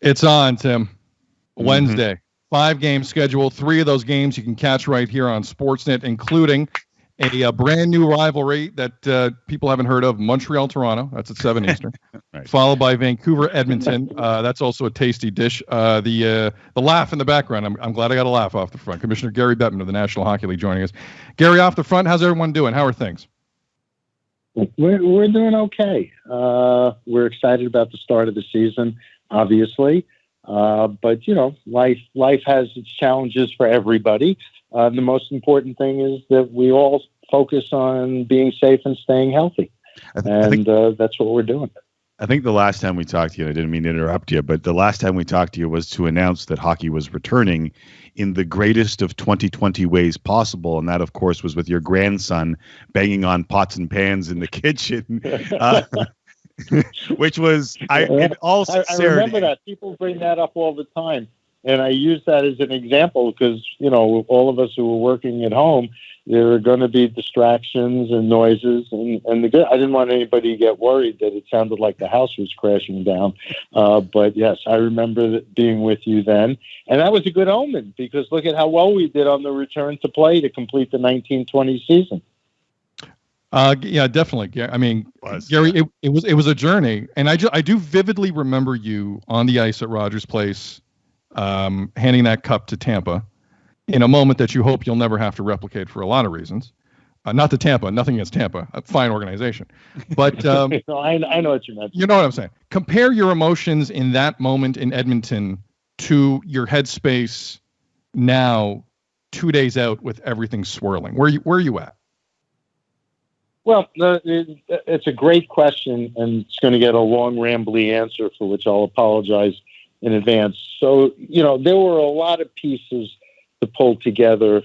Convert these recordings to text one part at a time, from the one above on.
It's on, Tim. Wednesday. 5-game schedule. 3 of those games you can catch right here on Sportsnet, including a brand new rivalry that people haven't heard of, Montreal-Toronto. That's at 7 Eastern. Right. Followed by Vancouver-Edmonton. That's also a tasty dish. The laugh in the background. I'm glad I got a laugh off the front. Commissioner Gary Bettman of the National Hockey League joining us. Gary, off the front, how's everyone doing? How are things? We're doing okay. We're excited about the start of the season, obviously. But, you know, life has its challenges for everybody. The most important thing is that we all focus on being safe and staying healthy. I think that's what we're doing. I think the last time we talked to you, and I didn't mean to interrupt you, but the last time we talked to you was to announce that hockey was returning in the greatest of 2020 ways possible. And that, of course, was with your grandson banging on pots and pans in the kitchen. Which was, in all sincerity. I remember that. People bring that up all the time. And I use that as an example because, you know, all of us who were working at home, there are going to be distractions and noises. And I didn't want anybody to get worried that it sounded like the house was crashing down. But, yes, I remember being with you then. And that was a good omen because look at how well we did on the return to play to complete the 1920 season. Yeah, definitely. I mean, Gary, it was a journey, and I do vividly remember you on the ice at Rogers Place, handing that cup to Tampa, in a moment that you hope you'll never have to replicate for a lot of reasons. Not to Tampa, nothing against Tampa, a fine organization, but no, I know what you meant. You know what I'm saying. Compare your emotions in that moment in Edmonton to your headspace now, 2 days out with everything swirling. Where are you at? Well, it's a great question, and it's going to get a long, rambly answer for which I'll apologize in advance. So, you know, there were a lot of pieces to pull together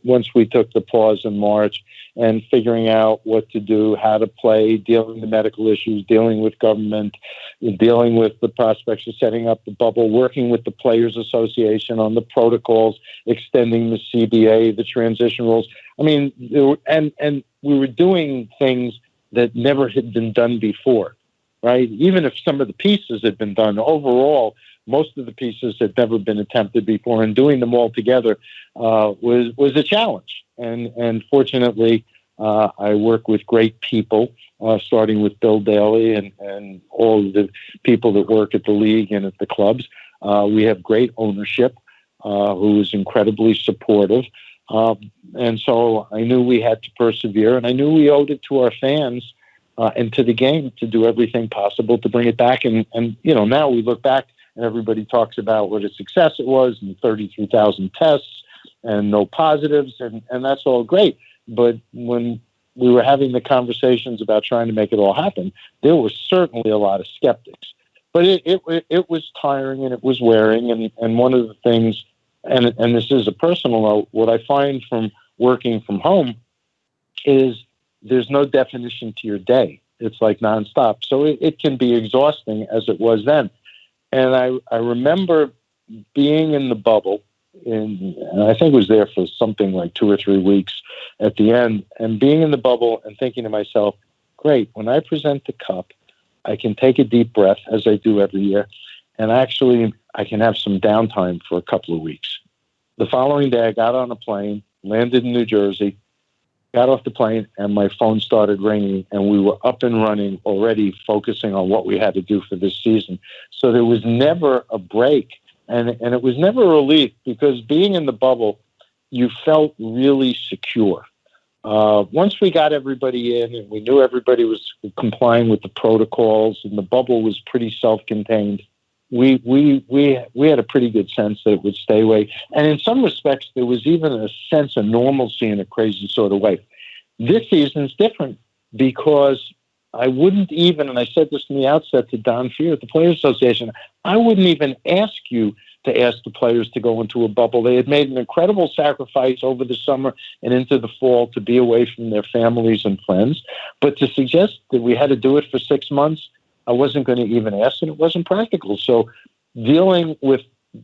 once we took the pause in March and figuring out what to do, how to play, dealing with medical issues, dealing with government, dealing with the prospects of setting up the bubble, working with the Players Association on the protocols, extending the CBA, the transition rules. I mean, and we were doing things that never had been done before, right? Even if some of the pieces had been done, overall, most of the pieces had never been attempted before, and doing them all together was a challenge. And fortunately, I work with great people, starting with Bill Daly and all of the people that work at the league and at the clubs. We have great ownership who is incredibly supportive. And so I knew we had to persevere, and I knew we owed it to our fans and to the game to do everything possible to bring it back. And you know, now we look back and everybody talks about what a success it was and 33,000 tests and no positives, and that's all great. But when we were having the conversations about trying to make it all happen, there was certainly a lot of skeptics. But it was tiring and it was wearing. And one of the things, and this is a personal note, what I find from working from home is there's no definition to your day. It's like nonstop. So it can be exhausting as it was then. And I remember being in the bubble, and I think I was there for something like 2 or 3 weeks at the end, and being in the bubble and thinking to myself, great, when I present the cup, I can take a deep breath, as I do every year, and actually I can have some downtime for a couple of weeks. The following day, I got on a plane, landed in New Jersey, got off the plane, and my phone started ringing, and we were up and running already, focusing on what we had to do for this season. So there was never a break, and it was never a relief, because being in the bubble, you felt really secure. Once we got everybody in, and we knew everybody was complying with the protocols, and the bubble was pretty self-contained, we had a pretty good sense that it would stay away. And in some respects, there was even a sense of normalcy in a crazy sort of way. This season's different because I wouldn't even, and I said this in the outset to Don Fear at the Players Association, I wouldn't even ask you to ask the players to go into a bubble. They had made an incredible sacrifice over the summer and into the fall to be away from their families and friends. But to suggest that we had to do it for 6 months, I wasn't going to even ask, and it wasn't practical. So dealing with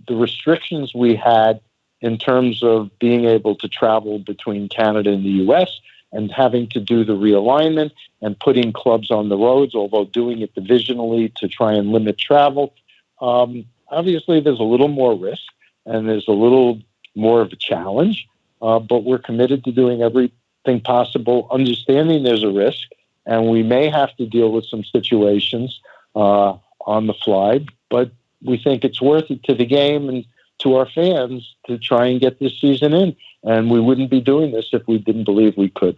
the restrictions we had in terms of being able to travel between Canada and the U.S. and having to do the realignment and putting clubs on the roads, although doing it divisionally to try and limit travel, Obviously, there's a little more risk and there's a little more of a challenge, but we're committed to doing everything possible, understanding there's a risk, and we may have to deal with some situations on the fly, but we think it's worth it to the game and to our fans to try and get this season in. And we wouldn't be doing this if we didn't believe we could.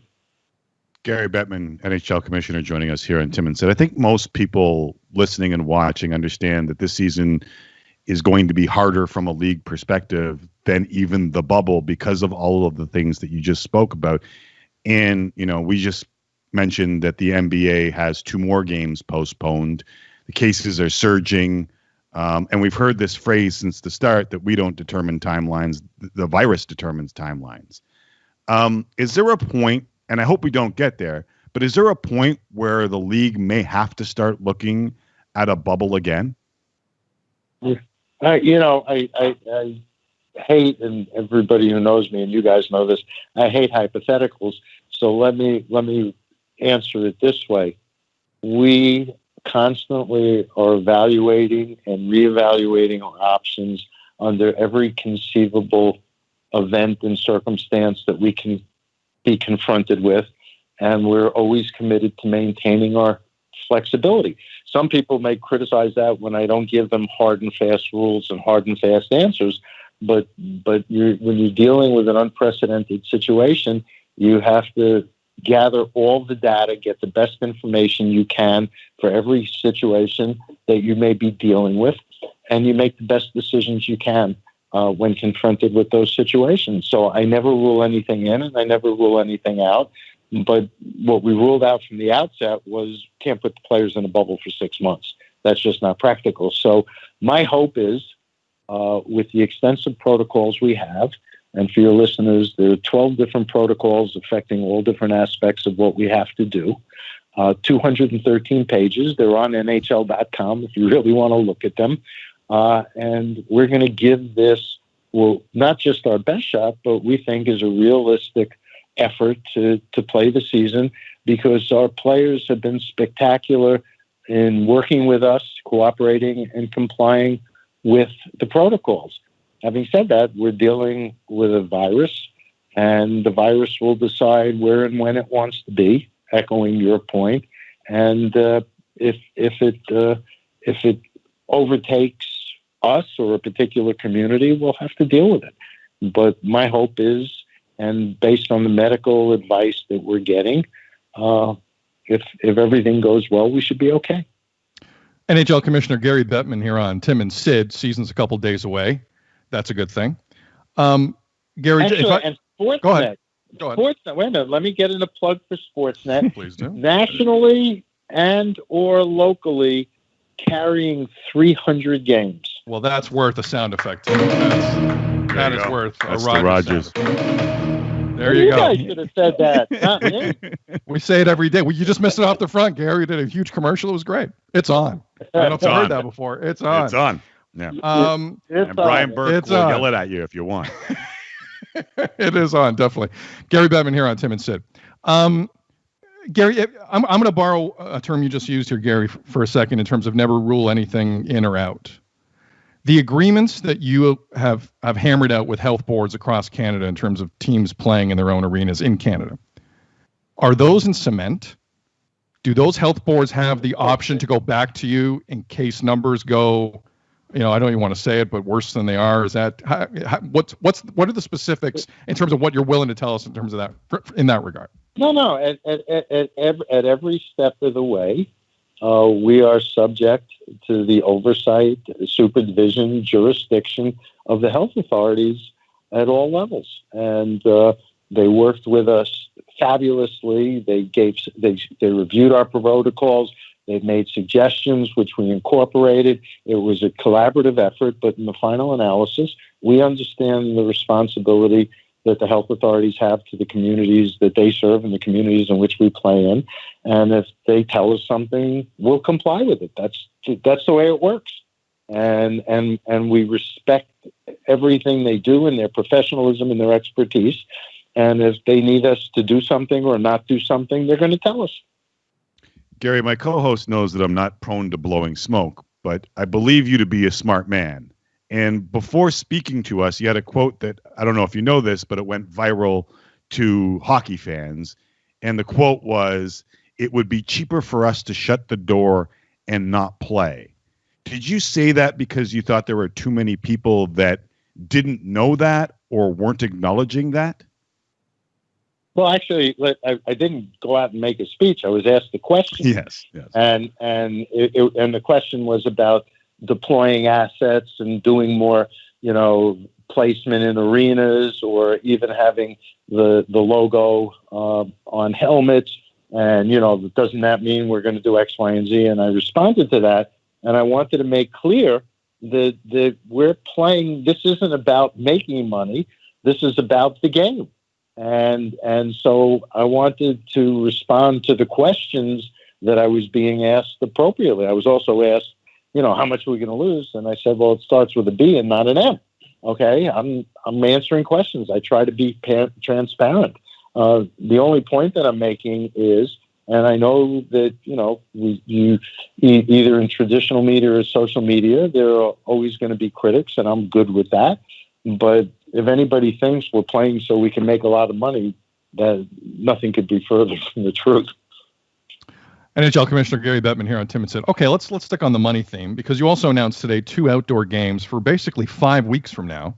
Gary Bettman, NHL Commissioner, joining us here on Tim and Sid. I think most people listening and watching understand that this season is going to be harder from a league perspective than even the bubble because of all of the things that you just spoke about. And, we just mentioned that the NBA has 2 more games postponed. The cases are surging. And we've heard this phrase since the start that we don't determine timelines. The virus determines timelines. Is there a point, and I hope we don't get there, but is there a point where the league may have to start looking at a bubble again? I hate, and everybody who knows me, and you guys know this, I hate hypotheticals. So let me answer it this way. We constantly are evaluating and reevaluating our options under every conceivable event and circumstance that we can be confronted with, and we're always committed to maintaining our flexibility. Some people may criticize that when I don't give them hard and fast rules and hard and fast answers, but when you're dealing with an unprecedented situation, you have to gather all the data, get the best information you can for every situation that you may be dealing with, and you make the best decisions you can when confronted with those situations. So I never rule anything in and I never rule anything out. But what we ruled out from the outset was can't put the players in a bubble for 6 months. That's just not practical. So my hope is with the extensive protocols we have, and for your listeners, there are 12 different protocols affecting all different aspects of what we have to do. 213 pages. They're on NHL.com if you really want to look at them. And we're going to give this, well, not just our best shot, but we think is a realistic effort to play the season because our players have been spectacular in working with us, cooperating and complying with the protocols. Having said that, we're dealing with a virus, and the virus will decide where and when it wants to be, echoing your point. And if it overtakes us or a particular community, we'll have to deal with it. But my hope is, and based on the medical advice that we're getting, if everything goes well, we should be okay. NHL Commissioner Gary Bettman here on Tim and Sid. Season's a couple days away. That's a good thing. Gary, and Sportsnet. Go ahead. Sportsnet. Wait a minute. Let me get in a plug for Sportsnet. Please do. Nationally and or locally carrying 300 games. Well, that's worth a sound effect. That is worth that's a Rogers. There you go. You guys should have said that, not me. We say it every day. Well, you just missed it off the front, Gary. You did a huge commercial. It was great. It's on. I don't know if you've heard that before. It's on. It's on. Yeah. It's and Brian on. Burke will yell it at you if you want. It is on, definitely. Gary Bettman here on Tim and Sid. Gary, I'm going to borrow a term you just used here, Gary, for a second in terms of never rule anything in or out. The agreements that you have hammered out with health boards across Canada in terms of teams playing in their own arenas in Canada, are those in cement? Do those health boards have the option to go back to you in case numbers go, I don't even want to say it, but worse than they are? Is that what are the specifics in terms of what you're willing to tell us in terms of that in that regard? No. At every step of the way, we are subject to the oversight, supervision, jurisdiction of the health authorities at all levels, and they worked with us fabulously. They reviewed our protocols. They've made suggestions, which we incorporated. It was a collaborative effort, but in the final analysis, we understand the responsibility that the health authorities have to the communities that they serve and the communities in which we play in. And if they tell us something, we'll comply with it. That's the way it works. And we respect everything they do and their professionalism and their expertise. And if they need us to do something or not do something, they're going to tell us. Gary, my co-host knows that I'm not prone to blowing smoke, but I believe you to be a smart man. And before speaking to us, you had a quote that, I don't know if you know this, but it went viral to hockey fans. And the quote was, "It would be cheaper for us to shut the door and not play." Did you say that because you thought there were too many people that didn't know that or weren't acknowledging that? Well, actually, I didn't go out and make a speech. I was asked the question. Yes. And the question was about deploying assets and doing more, placement in arenas, or even having the logo on helmets. And, doesn't that mean we're going to do X, Y, and Z? And I responded to that. And I wanted to make clear that we're playing. This isn't about making money. This is about the game. And so I wanted to respond to the questions that I was being asked appropriately. I was also asked, how much are we going to lose? And I said, well, it starts with a B and not an M. Okay, I'm answering questions. I try to be transparent. The only point that I'm making is, and I know that, you either in traditional media or social media, there are always going to be critics, and I'm good with that. But if anybody thinks we're playing so we can make a lot of money, that nothing could be further from the truth. NHL Commissioner Gary Bettman here on Tim and Sid. Okay, let's stick on the money theme, because you also announced today 2 outdoor games for basically 5 weeks from now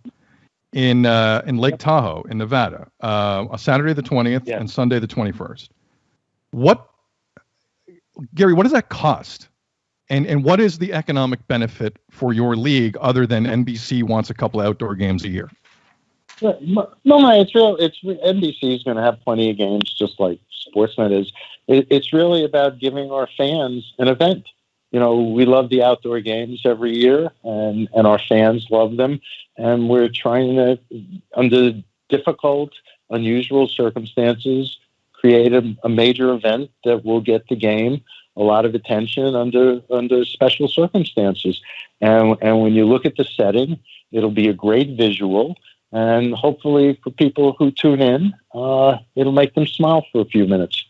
in Lake Tahoe in Nevada, a Saturday the 20th and Sunday the 21st. Gary, what does that cost? And what is the economic benefit for your league other than NBC wants a couple outdoor games a year? No, it's real. NBC is going to have plenty of games, just like Sportsnet is. It's really about giving our fans an event. We love the outdoor games every year, and our fans love them. And we're trying to, under difficult, unusual circumstances, create a major event that will get the game a lot of attention under special circumstances. And when you look at the setting, it'll be a great visual. And hopefully for people who tune in, it'll make them smile for a few minutes.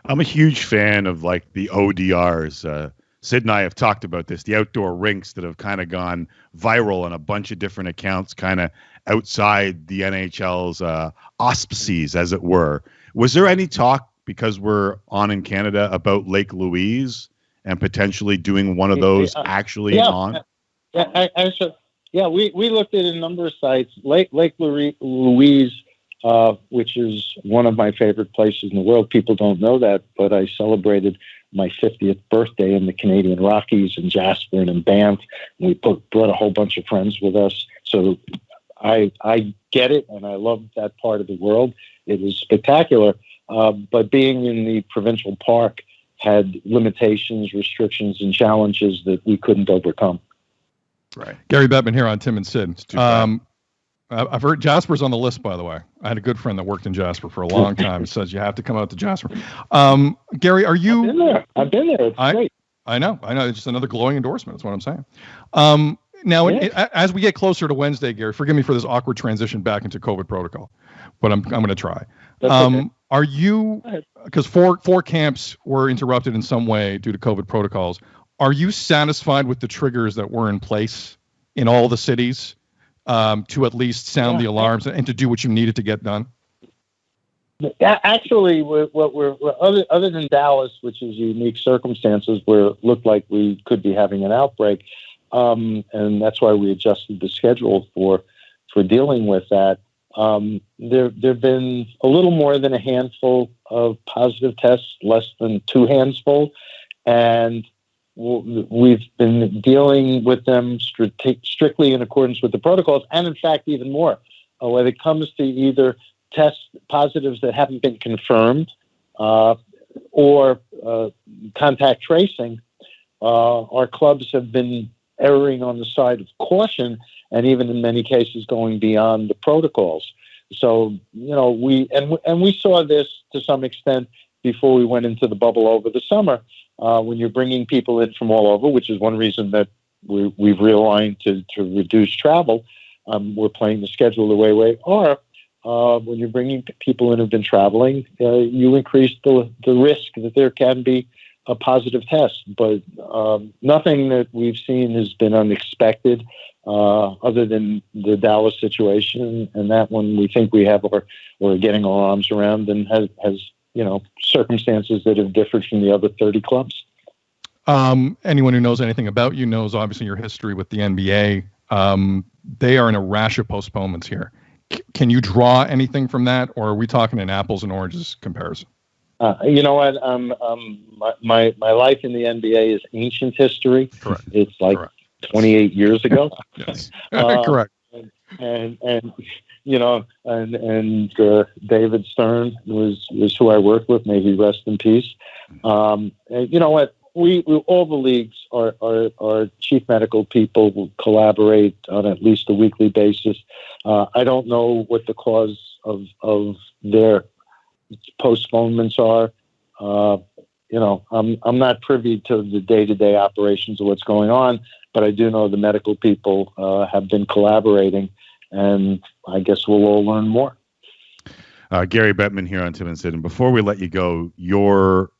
I'm a huge fan of the ODRs. Sid and I have talked about this, the outdoor rinks that have kind of gone viral on a bunch of different accounts, kind of outside the NHL's auspices, as it were. Was there any talk, because we're on in Canada, about Lake Louise and potentially doing one of those on? Yeah, we looked at a number of sites. Lake Louise, which is one of my favorite places in the world. People don't know that, but I celebrated my 50th birthday in the Canadian Rockies in Jasper and in Banff. And we brought a whole bunch of friends with us. So I get it, and I love that part of the world. It was spectacular. But being in the provincial park had limitations, restrictions, and challenges that we couldn't overcome. Right. Gary Bettman here on Tim and Sid. I've heard Jasper's on the list, by the way. I had a good friend that worked in Jasper for a long time. He says you have to come out to Jasper. Gary, are you? I've been there. It's great. I know. It's just another glowing endorsement. That's what I'm saying. Now, as we get closer to Wednesday, Gary, forgive me for this awkward transition back into COVID protocol, but I'm going to try. Okay. Are you, because four camps were interrupted in some way due to COVID protocols, are you satisfied with the triggers that were in place in all the cities to at least sound the alarms and to do what you needed to get done? Actually, we're other than Dallas, which is unique circumstances where it looked like we could be having an outbreak, and that's why we adjusted the schedule for dealing with that. There've been a little more than a handful of positive tests, less than 2 handsful, and we've been dealing with them strictly in accordance with the protocols, and in fact, even more. When it comes to either test positives that haven't been confirmed or contact tracing, our clubs have been erring on the side of caution, and even in many cases going beyond the protocols. So, we saw this to some extent before we went into the bubble over the summer. When you're bringing people in from all over, which is one reason that we've realigned to reduce travel. We're playing the schedule the way we are. When you're bringing people in who've been traveling, you increase the risk that there can be a positive test, but nothing that we've seen has been unexpected, other than the Dallas situation, and that one we think we're getting our arms around, and has circumstances that have differed from the other 30 clubs. Anyone who knows anything about you knows obviously your history with the NBA. They are in a rash of postponements here. Can you draw anything from that, or are we talking an apples and oranges comparison? You know what? My life in the NBA is ancient history. Correct. It's like Correct. 28 years ago. Yes. Correct. And David Stern was who I worked with. May he rest in peace. And you know what? We all the leagues, our chief medical people will collaborate on at least a weekly basis. I don't know what the cause of their postponements are. I'm not privy to the day-to-day operations of what's going on, but I do know the medical people have been collaborating, and I guess we'll all learn more. Gary Bettman here on Tim and Sid. And before we let you go, you're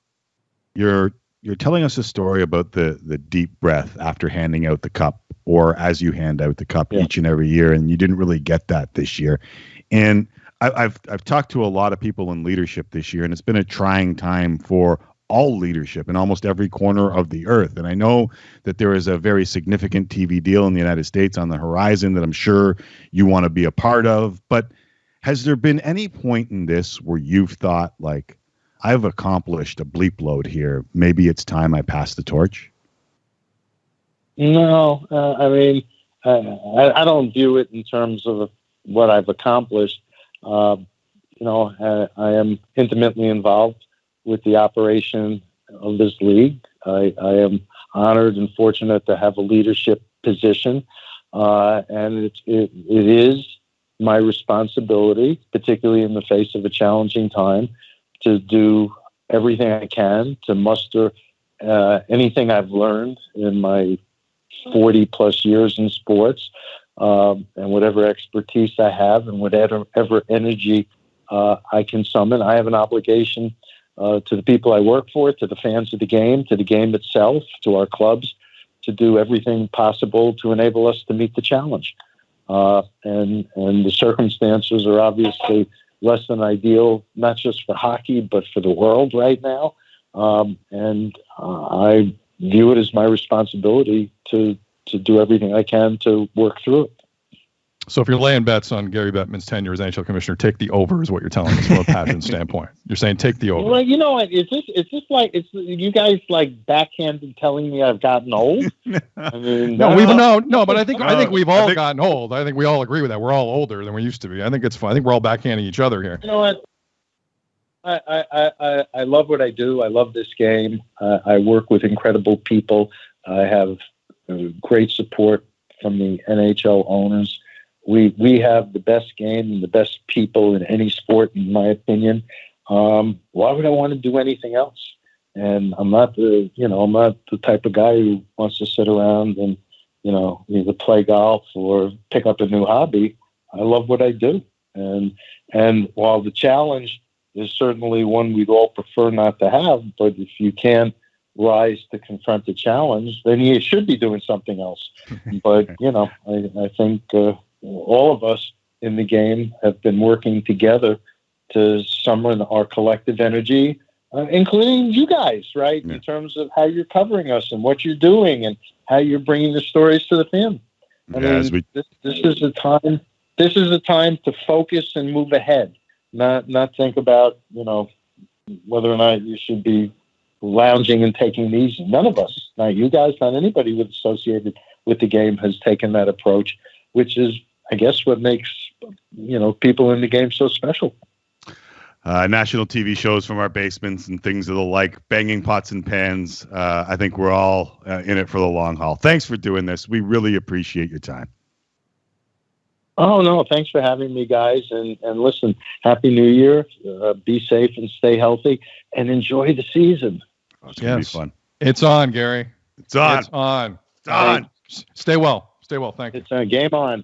telling us a story about the deep breath after handing out the cup, or as you hand out the cup each and every year, and you didn't really get that this year. And I've talked to a lot of people in leadership this year, and it's been a trying time for all leadership in almost every corner of the earth. And I know that there is a very significant TV deal in the United States on the horizon that I'm sure you want to be a part of. But has there been any point in this where you've thought, like, I've accomplished a bleep load here, maybe it's time I pass the torch? No, I don't view it in terms of what I've accomplished. I am intimately involved with the operation of this league. I am honored and fortunate to have a leadership position, and it is my responsibility, particularly in the face of a challenging time, to do everything I can to muster anything I've learned in my 40 plus years in sports, and whatever expertise I have and whatever energy I can summon. I have an obligation to the people I work for, to the fans of the game, to the game itself, to our clubs, to do everything possible to enable us to meet the challenge. And the circumstances are obviously less than ideal, not just for hockey, but for the world right now. And I view it as my responsibility to do everything I can to work through it. So if you're laying bets on Gary Bettman's tenure as NHL commissioner, take the over is what you're telling us from a passion standpoint. You're saying take the over. Well, you know what? It's just like you guys like backhanded telling me I've gotten old. I mean, no, but I think we've all gotten old. I think we all agree with that. We're all older than we used to be. I think it's fun. I think we're all backhanding each other here. You know what? I love what I do. I love this game. I work with incredible people. I have great support from the NHL owners. We have the best game and the best people in any sport, in my opinion. Why would I want to do anything else? And I'm not the type of guy who wants to sit around and, either play golf or pick up a new hobby. I love what I do. And while the challenge is certainly one we'd all prefer not to have, but if you can't rise to confront the challenge, then you should be doing something else. But, I think all of us in the game have been working together to summon our collective energy, including you guys, right? Yeah. In terms of how you're covering us and what you're doing and how you're bringing the stories to the fan. This is a time. This is a time to focus and move ahead, not think about whether or not you should be lounging and taking it easy. None of us, not you guys, not anybody associated with the game, has taken that approach, which is, I guess, what makes people in the game so special. National TV shows from our basements and things of the like, banging pots and pans. I think we're all in it for the long haul. Thanks for doing this. We really appreciate your time. Oh, no, thanks for having me, guys. And listen, Happy New Year. Be safe and stay healthy and enjoy the season. Oh, it's going to be fun. It's on, Gary. It's on. It's on. It's on. Stay well. Stay well. Thank you. It's a game on.